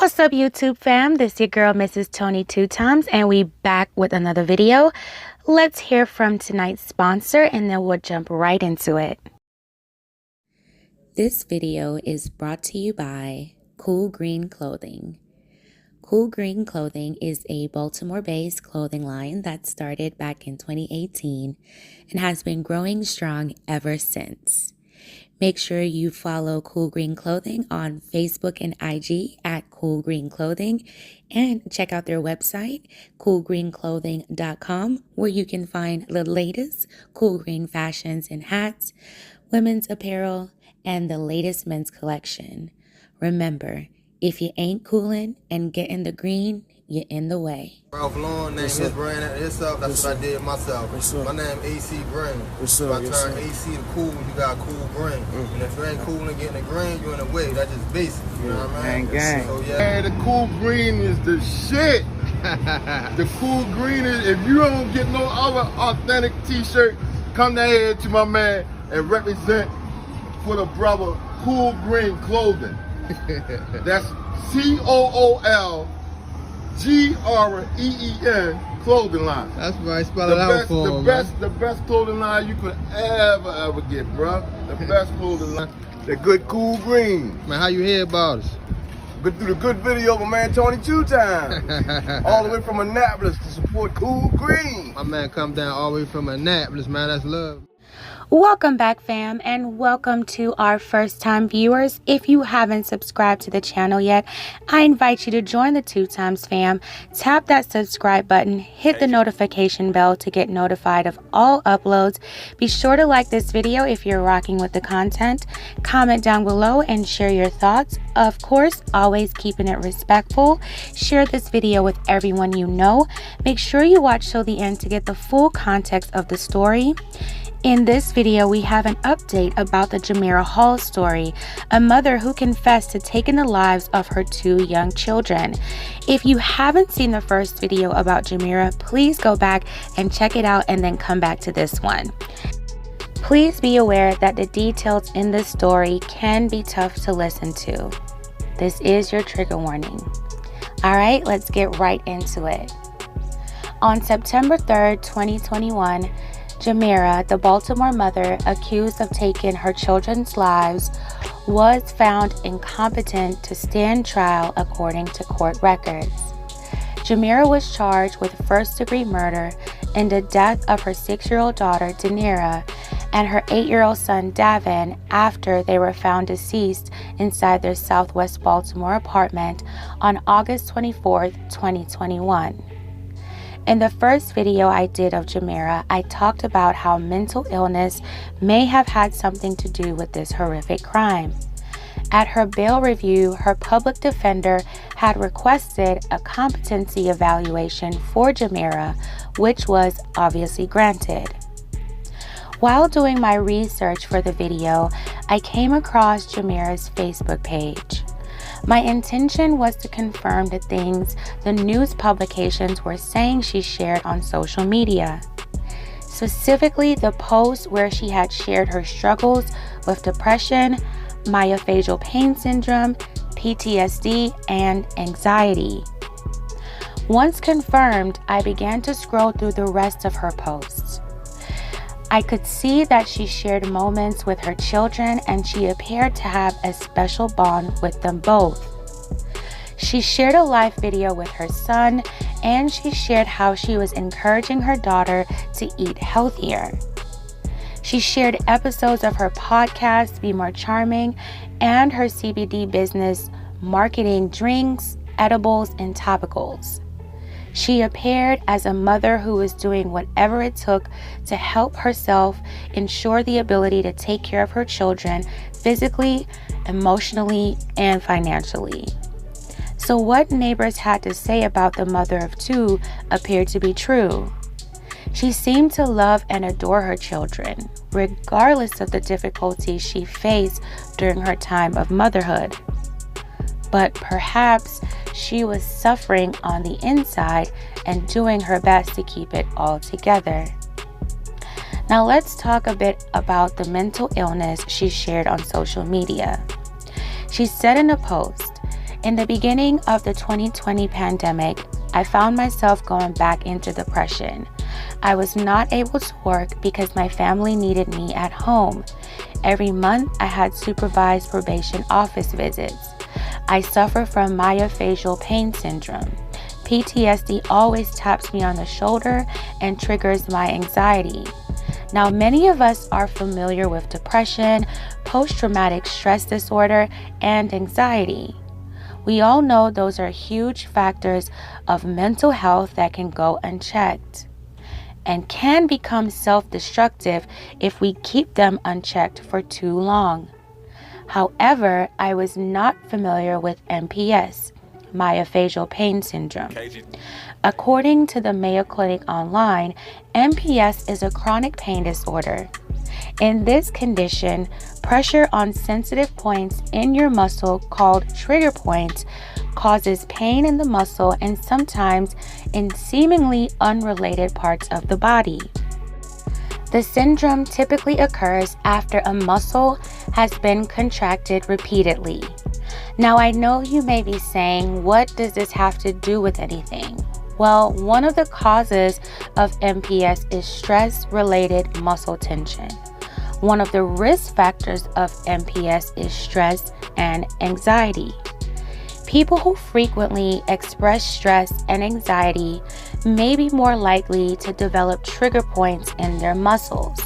What's up, YouTube fam? This is your girl, Mrs. Tony 2 Times, and we back with another video. Let's hear from tonight's sponsor, and then we'll jump right into it. This video is brought to you by Cool Green Clothing. Cool Green Clothing is a Baltimore-based clothing line that started back in 2018 and has been growing strong ever since. Make sure you follow Cool Green Clothing on Facebook and IG at Cool Green Clothing, and check out their website, coolgreenclothing.com, where you can find the latest cool green fashions and hats, women's apparel, and the latest men's collection. Remember, if you ain't coolin' and getting the green, you're in the way. Ralph Lauren named his brand itself. That's what I did myself. My name AC Green. So I turned AC to cool. You got cool green. And if you ain't cool and getting the green, you're in the way. That's just basic. You know what I mean? Gang. So, yeah. Hey, the cool green is the shit. The cool green is, if you don't get no other authentic t-shirt, come down here to my man and represent for the brother Cool Green Clothing. That's COOLGREEN clothing line. That's right, spell it out for him. The best clothing line you could ever get, bro. The best clothing line. The good cool green. Man, how you hear about us? Good through the good video of my man Tony 2 Times. All the way from Annapolis to support Cool Green. My man come down all the way from Annapolis, man. That's love. Welcome back, fam, and welcome to our first-time viewers. If you haven't subscribed to the channel yet, I invite you to join the 2 Times fam. Tap that subscribe button, hit the notification bell to get notified of all uploads. Be sure to like this video if you're rocking with the content. Comment down below and share your thoughts. Of course, always keeping it respectful. Share this video with everyone you know. Make sure you watch till the end to get the full context of the story. In this video, we have an update about the Jamerria Hall story, a mother who confessed to taking the lives of her 2 young children. If you haven't seen the first video about Jamira, please go back and check it out and then come back to this one. Please be aware that the details in this story can be tough to listen to. This is your trigger warning. All right, let's get right into it. On September 3rd, 2021, Jamira, the Baltimore mother accused of taking her children's lives, was found incompetent to stand trial according to court records. Jamira was charged with first-degree murder in the death of her 6-year-old daughter, Jamira, and her 8-year-old son, Davin, after they were found deceased inside their Southwest Baltimore apartment on August 24th, 2021. In the first video I did of Jamira, I talked about how mental illness may have had something to do with this horrific crime. At her bail review, her public defender had requested a competency evaluation for Jamira, which was obviously granted. While doing my research for the video, I came across Jamira's Facebook page. My intention was to confirm the things the news publications were saying she shared on social media. Specifically, the post where she had shared her struggles with depression, myofascial pain syndrome, PTSD, and anxiety. Once confirmed, I began to scroll through the rest of her posts. I could see that she shared moments with her children, and she appeared to have a special bond with them both. She shared a live video with her son, and she shared how she was encouraging her daughter to eat healthier. She shared episodes of her podcast, Be More Charming, and her CBD business, marketing drinks, edibles, and topicals. She appeared as a mother who was doing whatever it took to help herself ensure the ability to take care of her children physically, emotionally, and financially. So what neighbors had to say about the mother of 2 appeared to be true. She seemed to love and adore her children, regardless of the difficulties she faced during her time of motherhood. But perhaps she was suffering on the inside and doing her best to keep it all together. Now let's talk a bit about the mental illness she shared on social media. She said in a post, In the beginning of the 2020 pandemic, I found myself going back into depression. I was not able to work because my family needed me at home. Every month, I had supervised probation office visits. I suffer from myofascial pain syndrome. PTSD always taps me on the shoulder and triggers my anxiety. Now, many of us are familiar with depression, post-traumatic stress disorder, and anxiety. We all know those are huge factors of mental health that can go unchecked and can become self-destructive if we keep them unchecked for too long. However, I was not familiar with MPS, myofascial pain syndrome. According to the Mayo Clinic Online, MPS is a chronic pain disorder. In this condition, pressure on sensitive points in your muscle called trigger points causes pain in the muscle and sometimes in seemingly unrelated parts of the body. The syndrome typically occurs after a muscle has been contracted repeatedly. Now, I know you may be saying, what does this have to do with anything? Well, one of the causes of MPS is stress-related muscle tension. One of the risk factors of MPS is stress and anxiety. People who frequently express stress and anxiety may be more likely to develop trigger points in their muscles.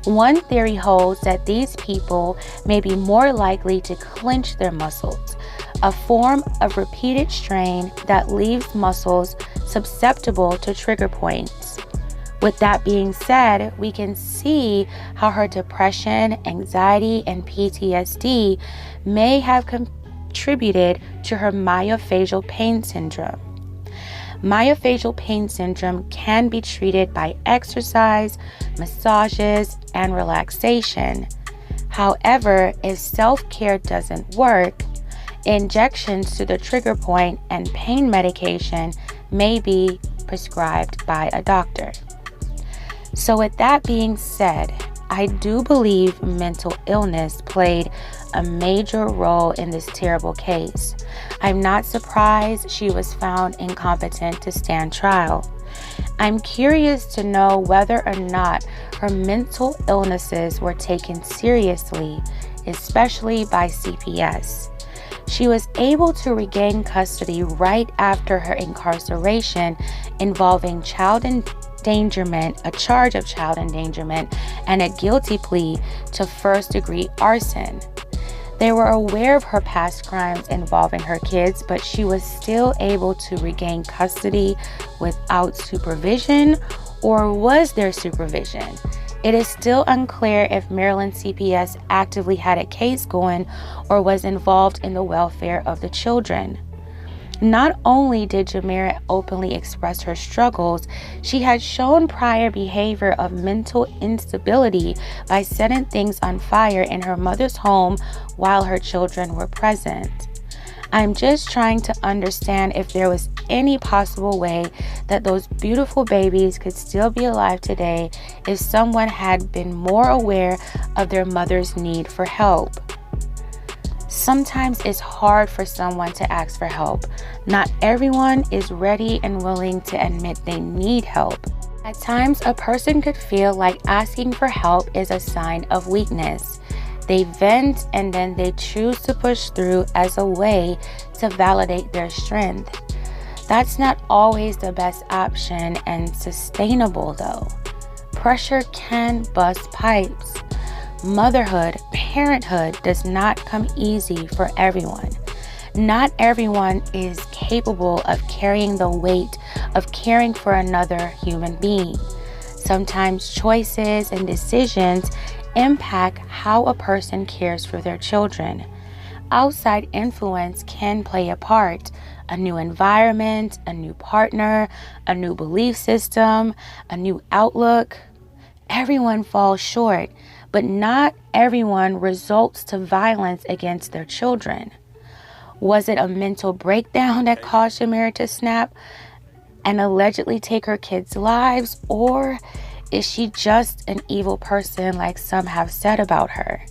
One theory holds that these people may be more likely to clench their muscles, a form of repeated strain that leaves muscles susceptible to trigger points. With that being said, we can see how her depression, anxiety, and PTSD may have contributed to her myofascial pain syndrome. Myofascial pain syndrome can be treated by exercise, massages, and relaxation. However, if self-care doesn't work, injections to the trigger point and pain medication may be prescribed by a doctor. So with that being said, I do believe mental illness played a major role in this terrible case. I'm not surprised she was found incompetent to stand trial. I'm curious to know whether or not her mental illnesses were taken seriously, especially by CPS. She was able to regain custody right after her incarceration involving child endangerment, a charge of child endangerment, and a guilty plea to first-degree arson. They were aware of her past crimes involving her kids, but she was still able to regain custody without supervision, or was there supervision? It is still unclear if Maryland CPS actively had a case going or was involved in the welfare of the children. Not only did Jamira openly express her struggles, she had shown prior behavior of mental instability by setting things on fire in her mother's home while her children were present. I'm just trying to understand if there was any possible way that those beautiful babies could still be alive today if someone had been more aware of their mother's need for help. Sometimes it's hard for someone to ask for help. Not everyone is ready and willing to admit they need help. At times, a person could feel like asking for help is a sign of weakness. They vent and then they choose to push through as a way to validate their strength. That's not always the best option and sustainable though. Pressure can bust pipes. Motherhood, parenthood does not come easy for everyone. Not everyone is capable of carrying the weight of caring for another human being. Sometimes choices and decisions impact how a person cares for their children. Outside influence can play a part. A new environment, a new partner, a new belief system, a new outlook. Everyone falls short, but not everyone results to violence against their children. Was it a mental breakdown that caused Jamira to snap and allegedly take her kids' lives, or is she just an evil person like some have said about her?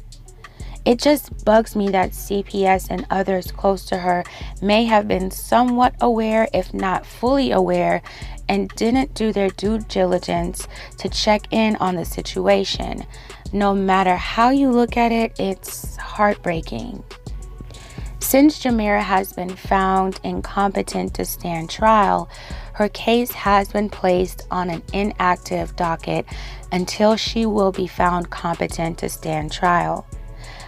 It just bugs me that CPS and others close to her may have been somewhat aware, if not fully aware, and didn't do their due diligence to check in on the situation. No matter how you look at it, it's heartbreaking. Since Jamira has been found incompetent to stand trial, her case has been placed on an inactive docket until she will be found competent to stand trial.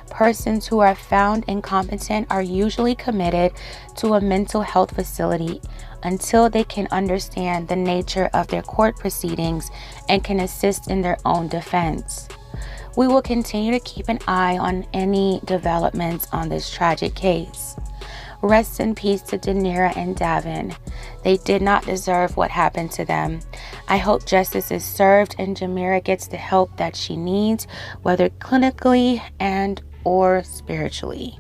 Persons who are found incompetent are usually committed to a mental health facility until they can understand the nature of their court proceedings and can assist in their own defense. We will continue to keep an eye on any developments on this tragic case. Rest in peace to Jamira and Davin. They did not deserve what happened to them. I hope justice is served and Jamira gets the help that she needs, whether clinically and or spiritually.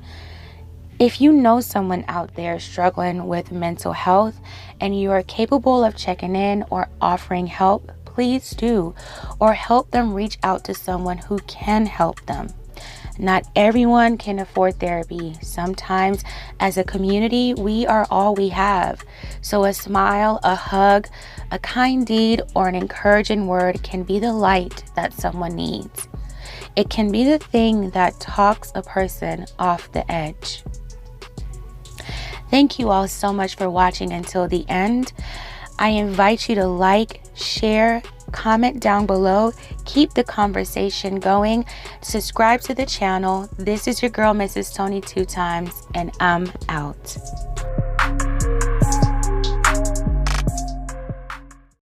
If you know someone out there struggling with mental health and you are capable of checking in or offering help, please do, or help them reach out to someone who can help them. Not everyone can afford therapy. Sometimes as a community, we are all we have. So a smile, a hug, a kind deed, or an encouraging word can be the light that someone needs. It can be the thing that talks a person off the edge. Thank you all so much for watching until the end. I invite you to like, share, comment down below, keep the conversation going, subscribe to the channel. This is your girl, Mrs. Tony 2 Times, and I'm out.